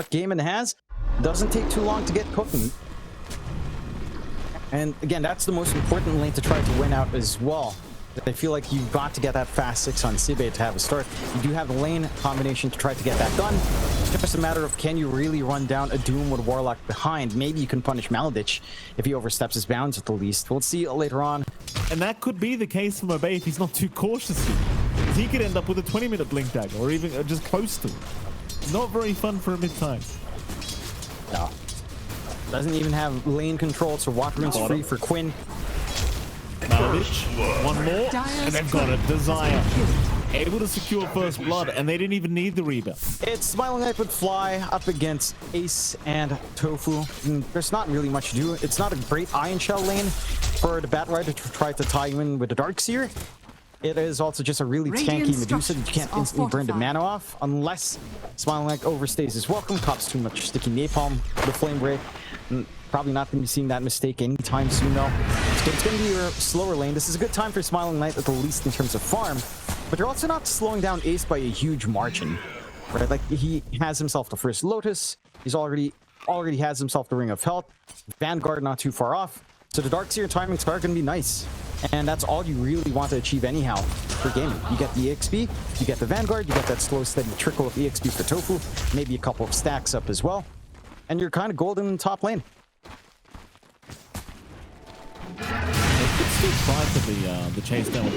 what Gaimin has doesn't take too long to get cooking. And again, that's the most important lane to try to win out as well. I feel like you've got to get that fast 6 on Zibe to have a start. You do have the lane combination to try to get that done. It's just a matter of, can you really run down a Doom with Warlock behind? Maybe you can punish Maladich if he oversteps his bounds at the least. We'll see later on. And that could be the case for Mobay if he's not too cautious here. He could end up with a 20-minute blink dagger, or even just close to it. Not very fun for a mid-time. No. Doesn't even have lane control, so Water Rune's free for Quinn. Maladich, one more, and they've got a Desire. Able to secure first blood, and they didn't even need the rebound. It's Smiling Knight with Fly up against Ace and Tofu. There's not really much to do. It's not a great Iron Shell lane for the Batrider to try to tie you in with the Darkseer. It is also just a really tanky Medusa that you can't instantly burn the mana off unless Smiling Knight overstays his welcome, cops too much sticky napalm, the Flame Break. Probably not going to be seeing that mistake anytime soon though. So it's going to be your slower lane. This is a good time for Smiling Knight at the least in terms of farm, but you're also not slowing down Ace by a huge margin, right? Like, he has himself the first Lotus. He's already has himself the Ring of Health. Vanguard not too far off. So the Darkseer timings are going to be nice. And that's all you really want to achieve anyhow for gaming. You get the EXP, you get the Vanguard, you get that slow steady trickle of EXP for Tofu, maybe a couple of stacks up as well. And you're kind of golden in the top lane. They could still try for the chase down with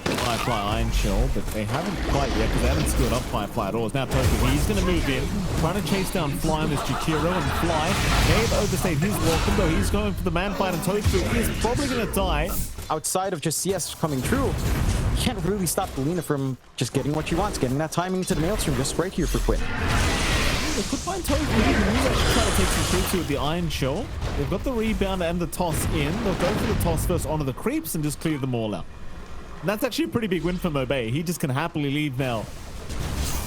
the Firefly Iron Shell, but they haven't quite yet because they haven't screwed up Firefly at all. It's now Tofu. He's going to move in, trying to chase down Fly on this Jukiro, and Fly may have overstayed his welcome, though he's going for the man fight, and Tofu is probably going to die. Outside of just CS coming through, you can't really stop Lina from just getting what she wants, getting that timing to the Maelstrom just right here for Quinn. They could find Tofu. He's actually trying to take some creeps with the Iron Shell. They've got the rebound and the toss in. They'll go for the toss first onto the creeps and just clear them all out. And that's actually a pretty big win for Mobay. He just can happily leave now,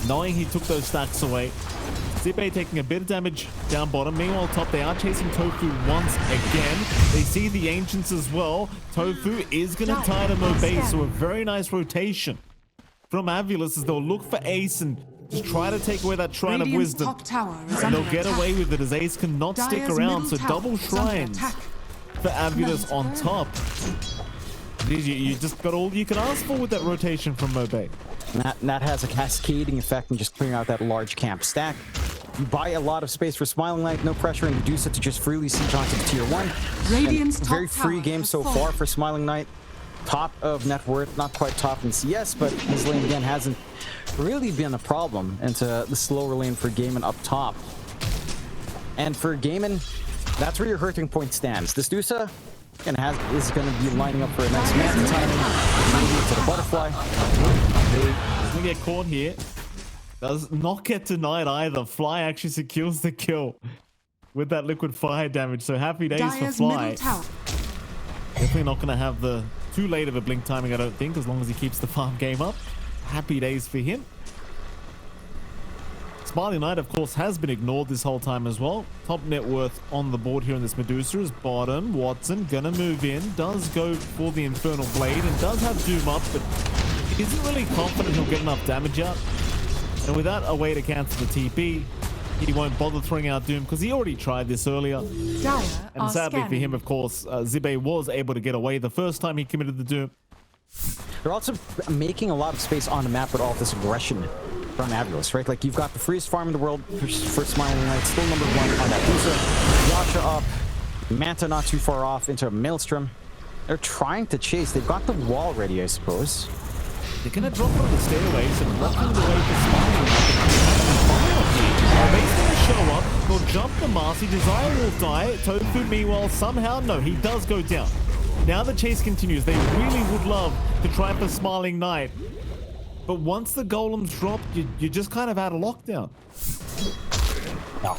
knowing he took those stacks away. Zibe taking a bit of damage down bottom. Meanwhile, top, they are chasing Tofu once again. They see the Ancients as well. Tofu is going to tie to Mobay, so a very nice rotation from Avulus as they'll look for Ace and just try to take away that Shrine of Wisdom. And they'll get away with it as Ace cannot stick around, so double shrines for Avulus on top. You just got all you can ask for with that rotation from Mobay. That has a cascading effect and just clearing out that large camp stack. You buy a lot of space for Smiling Knight, no pressure, and reduce it to just freely siege onto the tier 1. Very free game so far for Smiling Knight. Top of net worth, not quite top in CS, but his lane again hasn't really been a problem into the slower lane for Gaimin up top. And for Gaimin, that's where your hurting point stands. This Dusa is going to be lining up for a nice man timing. To the butterfly. He's going to get caught here. Does not get denied either. Fly actually secures the kill with that liquid fire damage. So happy days for Fly. Definitely not going to have the too late of a blink timing, I don't think, as long as he keeps the farm game up. Happy days for him. Smiling Knight, of course, has been ignored this whole time as well. Top net worth on the board here in this Medusa is bottom. Watson gonna move in, does go for the Infernal Blade, and does have Doom up, but isn't really confident he'll get enough damage out. And without a way to cancel the TP, he won't bother throwing out Doom because he already tried this earlier. And sadly for him, of course, Zibe was able to get away the first time he committed the Doom. They're also making a lot of space on the map with all this aggression from Avulus, right? Like, you've got the freest farm in the world for Smiling Knight, still number 1 on that Dusa. Yasha up, Manta not too far off into a Maelstrom. They're trying to chase. They've got the wall ready, I suppose. They're gonna drop on the stairways and blocking the way for Smiling Knight. Base's gonna show up. They'll jump the Marcy. Desire will die. Tofu, meanwhile, somehow, no, he does go down. Now the chase continues. They really would love to try for Smiling Knight. But once the golems drop, you're just kind of out of lockdown. No.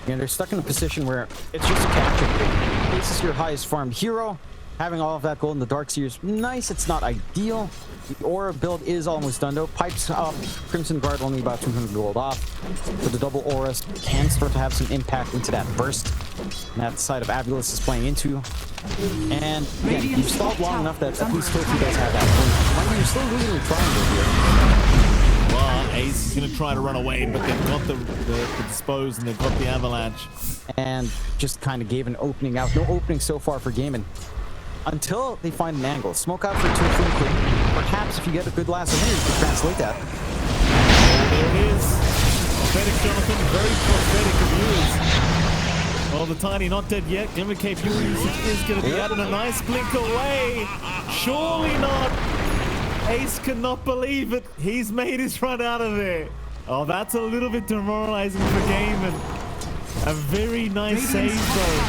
And they're stuck in a position where it's just a capture. This is your highest farmed hero. Having all of that gold in the Darkseer is nice. It's not ideal. The Aura build is almost done though. Pipes up. Crimson Guard only about 200 gold off. So the double auras can start to have some impact into that burst. And that side of Avulus is playing into. And again, you've stalled long enough that at least Tofu does have that. Mind you, you're still losing the triangle here. Well, Ace is going to try to run away, but they've got the dispose and they've got the avalanche. And just kind of gave an opening out. No opening so far for Gaimin. Until they find an angle. Smoke out for Tofu and Quinn. Perhaps if you get a good lasso here, you can translate that. Oh, there it is. Prophetic Jonathan, very prophetic of yours. Oh, the Tiny not dead yet. Glimmer Cape usage is going to be out in a nice blink away. Surely not. Ace cannot believe it. He's made his run out of there. Oh, that's a little bit demoralizing for Gaimin. A very nice save, though.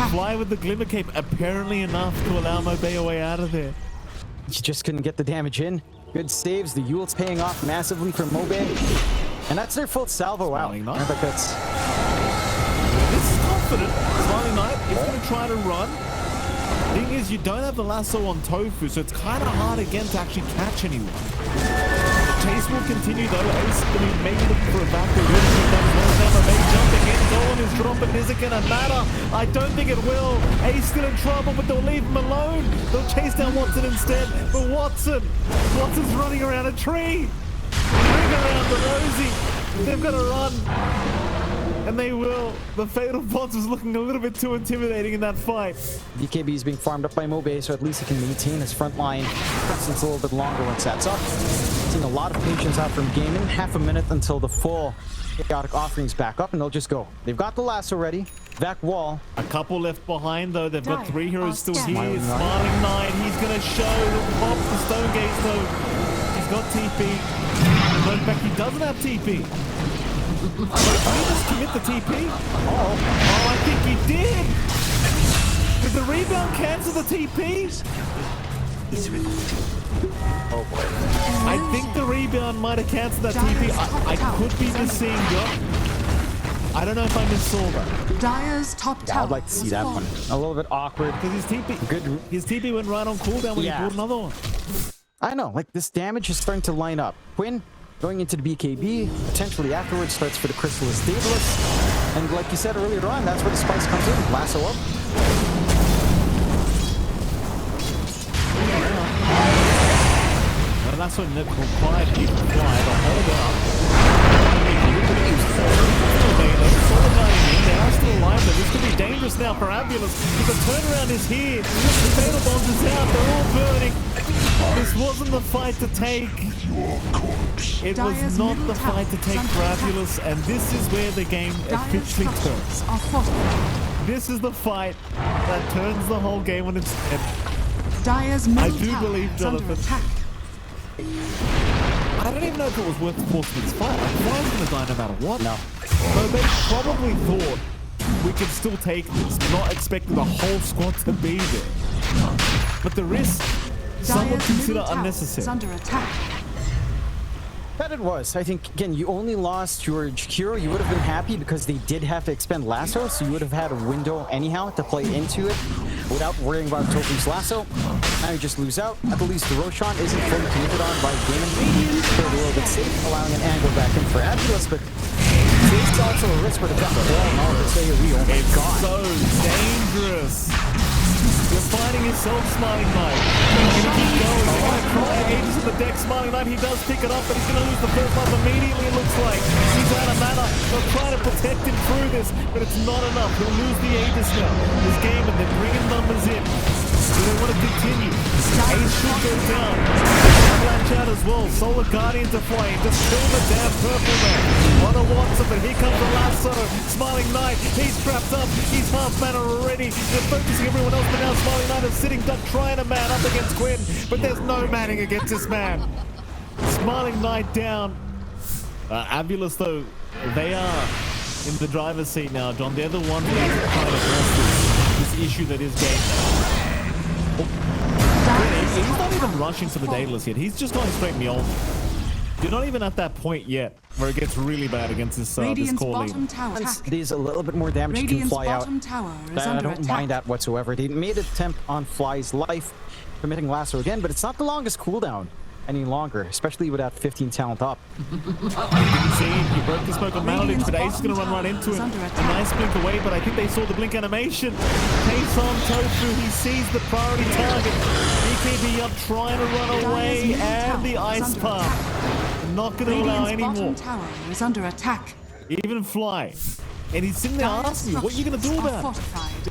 Fly with the Glimmer Cape, apparently enough to allow Mobe a way out of there. You just couldn't get the damage in. Good saves. The Yule's paying off massively for Mobe. And that's their full salvo out. Smiling Knight. I think that's... This is confident. Smiling Knight is going to try to run. Thing is, you don't have the lasso on Tofu, so it's kind of hard again to actually catch anyone. The chase will continue though. Ace maybe looking for a backward maybe jumping in. Dolan is dropping. Is it going to matter? I don't think it will. Ace still in trouble, but they'll leave him alone. They'll chase down Watson instead. But Watson's running around a tree. Ring around the Rosie. They've got to run. And they will. The Fatal Bonds was looking a little bit too intimidating in that fight. BKB is being farmed up by Mobe, so at least he can maintain his front line presence a little bit longer once that's up. Seeing a lot of patience out from Gaimin. Half a minute until the full chaotic offerings back up, and they'll just go. They've got the lasso ready. Back wall. A couple left behind, though. They've got 3 heroes still here. Smiling Knight. He's going to show. He'll pop the Stone Gates, though. He's got TP. In fact, he doesn't have TP. Did he just commit the TP? Oh, I think he did. Did the rebound cancel the TPs? Oh boy. I think the rebound might have canceled that TP. I could be misseeing it. I don't know if I missaw that. Dyer's top tower. Yeah, I'd like to see that one. A little bit awkward. Because his TP went right on cooldown when he pulled another one. I know, like this damage is starting to line up. Quinn going into the BKB, potentially afterwards starts for the Chrysalis Daedalus. And like you said earlier on, that's where the spice comes in. Lasso up. Well, that's what Nick required you to fly to hold up. They are still alive, but this could be dangerous now for Abulus. Because the turnaround is here. The Fatal Bonds is out. They're all burning. This wasn't the fight to take. It was not the fight to take for Abulus, and this is where the game officially turns. This is the fight that turns the whole game on its head. I do believe, Jonathan. I don't even know if it was worth the Sportsman's fight. Like, Fly's going to die no matter what. No. So they probably thought we could still take this, not expecting the whole squad to be there. But the risk, some would consider unnecessary. Under attack. That it was. I think, again, you only lost your hero. You would have been happy because they did have to expend lasso, so you would have had a window anyhow to play into it without worrying about Tofu's lasso. Now you just lose out. At the least, the Roshan isn't fully committed on by Gaimin. Played a little bit safe, allowing an angle back in for Abulus, but it's also a risk for the back. Oh, this AoE, oh my god. So dangerous. You're fighting yourself, Smiling Knight. He's going to keep going. He's going to try Aegis in the deck. Smiling Knight, he does pick it up, but he's going to lose the first one immediately, it looks like. He's out of mana. They'll try to protect him through this, but it's not enough. He'll lose the Aegis now. This game, and they're bringing numbers in. Do they want to continue? Ace should go down. Avalanche out as well. Solar Guardian to flame. Just kill the damn purple man. On a Watson, but here comes the lasso. Smiling Knight, he's trapped up. He's half mana already. They're focusing everyone else, but now Smiling Knight is sitting duck trying to man up against Quinn. But there's no manning against this man. Smiling Knight down. Abulus, though, they are in the driver's seat now, John. They're the ones that are trying to address this issue that is game. He's not even rushing for the Daedalus yet. He's just going straight Mjolnir. You're not even at that point yet where it gets really bad against this core lead. There's a little bit more damage you can fly out. I don't mind that whatsoever. They made an attempt on Fly's life, committing lasso again, but it's not the longest cooldown any longer, especially without 15 talent up. See, he broke the smoke on Maladin, but Ace is going to run right into him. A nice blink away, but I think they saw the blink animation. Pace on Tofu, he sees the priority target. BKB up, trying to run away, and the ice pump. not going to allow any more. Bottom tower is under attack. Even Fly. And he's sitting there asking me, what are you going to do about it?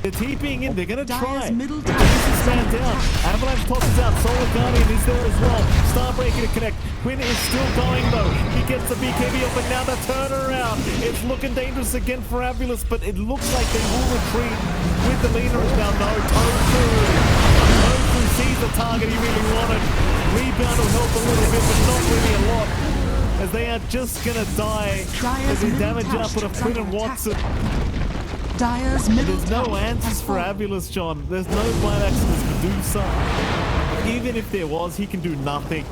They're TPing in, they're going to try. Middle This is stand down. Avalanche tosses out. Solar Guardian is there as well. Starbreaker to connect. Quinn is still going though. He gets the BKB up, and now the turnaround. It's looking dangerous again for Avulus, but it looks like they will retreat with the leader as now. No, Tofu sees the target he really wanted. Rebound will help a little bit, but not really a lot, as they are just gonna die. As they damage output of Quinn and Watson. Dire's middle There's no tower answers has for fallen. Avulus, John. There's no buybacks to this Medusa. Even if there was, he can do nothing.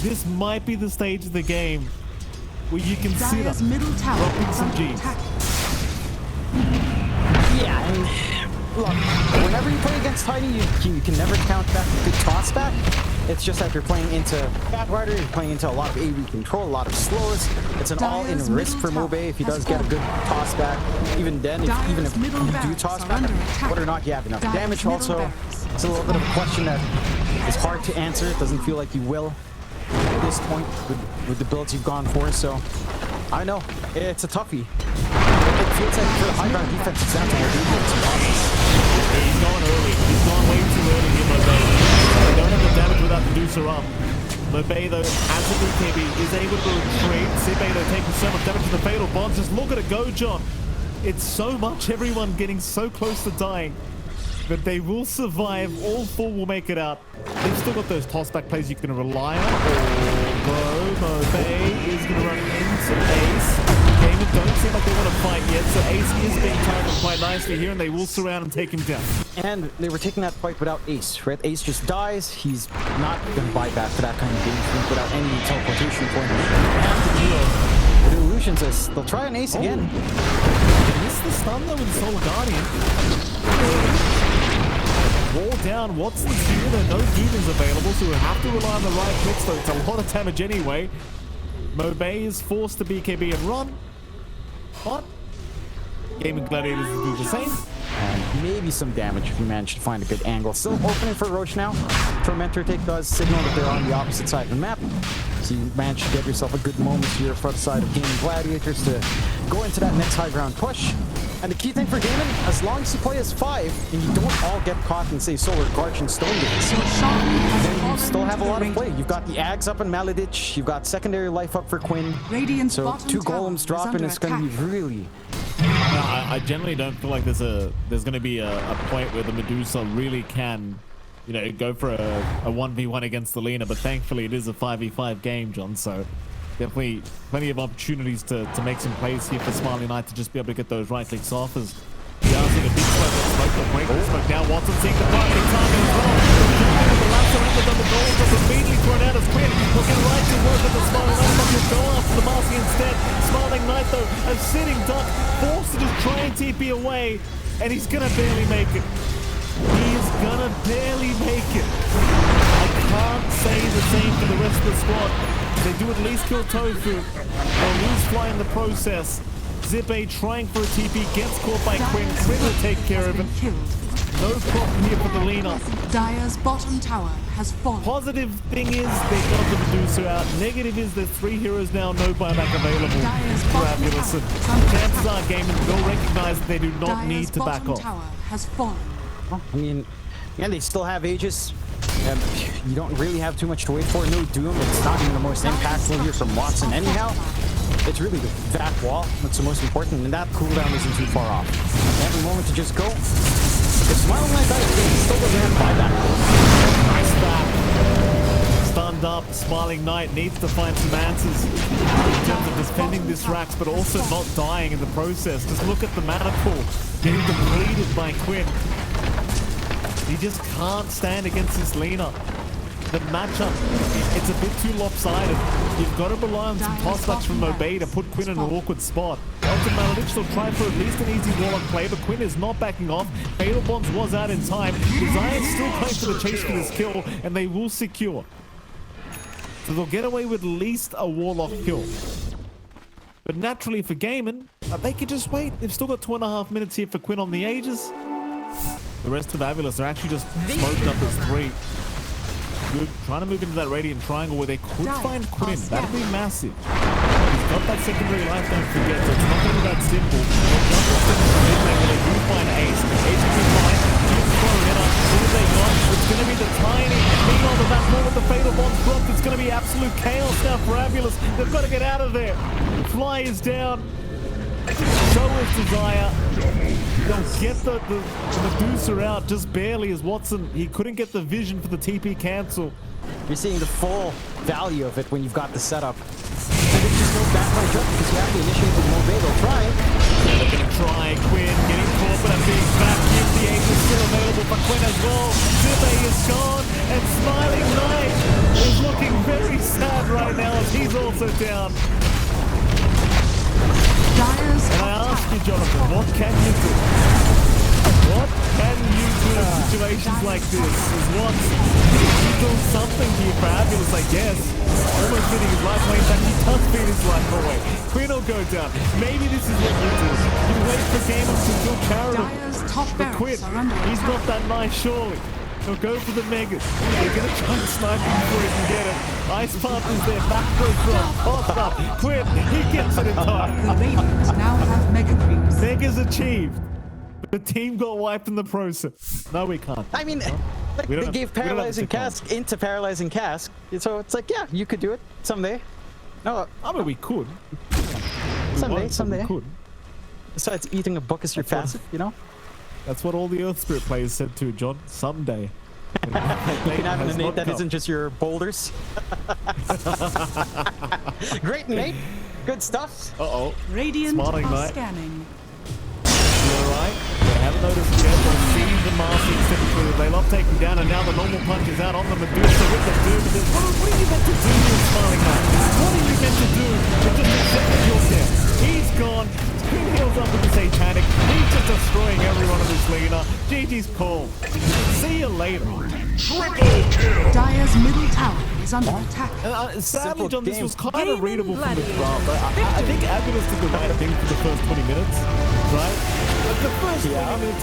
This might be the stage of the game where you consider Dire's middle tower dropping is some under Gs. attack. Yeah, and look, whenever you play against Tiny, you can never count back a good toss back. It's just that you're playing into Bad Rider, you're playing into a lot of AoE control, a lot of slows. It's an all-in Dire's risk for middle Mobe if he tower does has get a good toss back. Even then, even if middle you do barracks toss are back, under attack. whether or not you have enough Dire's damage middle also, barracks. it's a little bit of a question that is hard to answer. It doesn't feel like you will at this point with the builds you've gone for. So, I know, it's a toughie. It feels like for the high ground defense, it's down to Mobe to losses. He's gone early. He's gone way too early here, Mobe. They don't have the damage without the Medusa up. Mobe, though, as a BKB, is able to retreat. Sibe, though, taking so much damage to the Fatal Bonds. Just look at it go, John. It's so much, everyone getting so close to dying. But they will survive. All four will make it out. They've still got those tossback plays you can rely on. Although Mobe is going to run into Ace. Gaimin don't seem like they want to fight yet, so Ace is being targeted quite nicely here, and they will surround and take him down. And they were taking that fight without Ace, right? Ace just dies. He's not going to buy back for that kind of game without any teleportation point. And the deal with the illusions is they'll try an Ace again. They missed the stun though with Solar Guardian. Wall down, Watson's here, there are no demons available, so we'll have to rely on the right clicks, though it's a lot of damage anyway. Mobe is forced to BKB and run, but Gaimin Gladiators will do the same. And maybe some damage if you manage to find a good angle. Still opening for Roche now. Tormentor take does signal that they're on the opposite side of the map. So you manage to get yourself a good moment here front side of Gaimin Gladiators to go into that next high ground push. And the key thing for Gaimin, as long as you play as 5 and you don't all get caught in, say, Solar Guardian and Stone Gates, then you still have a lot of play. You've got the Ags up in Maledich, you've got secondary life up for Quinn. Radiant's So bottom 2 tower golems is dropping, under it's going to be attack. really... I generally don't feel like there's going to be a point where the Medusa really can, you know, go for a 1v1 against the Lina, but thankfully it is a 5v5 game, John, so definitely plenty of opportunities to make some plays here for Smiley Knight to just be able to get those right clicks off as we are seeing a big smoke to break the smoke now. Watson seeing the targeting target as well. The last surrender on the goal was immediately thrown out as Quinn looking right to work with the Smiling Knight, but will go after the Marcy instead. Smiling Knight though, a sitting duck, forced to just try and TP away, and he's gonna barely make it. He is gonna barely make it. I can't say the same for the rest of the squad. They do at least kill Tofu. They'll lose Fly in the process. Zippe trying for a TP, gets caught by Quinn. Quinn will take care of him. No problem here for the Lina. Dire's bottom tower has fallen. Positive thing is they got the Medusa out. Negative is there's 3 heroes now, no buyback available Dire's for bottom Avulus. tower And is under chances attack. are Gaimin will recognize that they do not Dire's need to back bottom off. tower has fallen. I mean, yeah, they still have Aegis. And you don't really have too much to wait for. No Doom. It's not even the most impactful here from Watson anyhow. It's really the back wall that's the most important, and that cooldown isn't too far off. Every moment to just go. If Smiling Knight dies, he still doesn't have buyback. Nice back. Stunned up, Smiling Knight needs to find some answers in terms of defending this Rax, but also not dying in the process. Just look at the mana pool getting depleted by Quinn. He just can't stand against this Lina. The matchup, it's a bit too lopsided. You've got to rely on some toss-backs from Mobe to put Quinn in an awkward spot. Elton Maledich will try for at least an easy Warlock play, but Quinn is not backing off. Fatal Bonds was out in time. Desire's still going for the chase for this kill, and they will secure. So they'll get away with at least a Warlock kill. But naturally for Gaimin, they can just wait. They've still got 2.5 minutes here for Quinn on the Aegis. The rest of Avulus are actually just smoked up as 3. good. Trying to move into that Radiant Triangle where they could Dire find Quinn. are That'd be scared. massive. He's got that secondary life, don't forget, so it's not going to be that simple. But just what's in the mid-lane where they do find Ace. Ace can be fine. He's throwing it up. Who have they got? It's going to be the Tiny. Meanwhile, the back wall with the Fatal Bombs dropped. It's going to be absolute chaos now for Abulus. They've got to get out of there. Fly is down. So is Desire. They'll get the Medusa out just barely as Watson. He couldn't get the vision for the TP cancel. You're seeing the full value of it when you've got the setup. And there's just no backline jump because you have to initiate with Mobay. They'll try. Yeah, they're going to try. Quinn getting caught with a big vacuum. The ace is still available for Quinn as well. Zibe is gone. And Smiling Knight is looking very sad right now as he's also down. Dire's And I ask you, Jonathan, what can you do? What can you do in situations like this? Is what you do something here for Abulus, I guess. Almost beating his life away. In fact, he does beat his life away. Quinn will go down. Maybe this is what you do. You wait for Gaimin to feel charitable. Dire's top But Quinn, barracks are under he's attack. not that nice, surely. He'll go for the Megas. They're going to try and snipe him before he can get it. Ice Partner's there. Back throw drop. Popped up. Quinn, he gets it in time. The Radiant now have mega creeps. Megas achieved. The team got wiped in the process. No, we can't. I mean, like, We don't they have- gave we don't have Paralyzing the Cask into Paralyzing Cask. So it's like, yeah, you could do it someday. No, I mean, we could. We someday, won't, but someday. We could. Besides eating a book as your That's what- passive, you know? That's what all the Earth Spirit players said to John. Someday. You can have an innate that isn't just your boulders. Great, Nate. Good stuff. Uh-oh. Radiant Smiling are Knight. scanning. You alright? They haven't noticed yet. They've seen the master typically. They love taking down, and now the normal punch is out on the Medusa with the Doom. What are you meant to do here, Smiling Knight? What are you meant to do? But just accept that you're dead. He's gone. Quinn heals up with the Satanic. He's just destroying everyone on this Lena. GG's call. See you later. Dire's middle tower is under attack. Sadly, Simple John, this game. was kind Gaimin of readable from the Gladiators. draft. I think Abulus did the right thing for the first 20 minutes, right? Like the first 20 minutes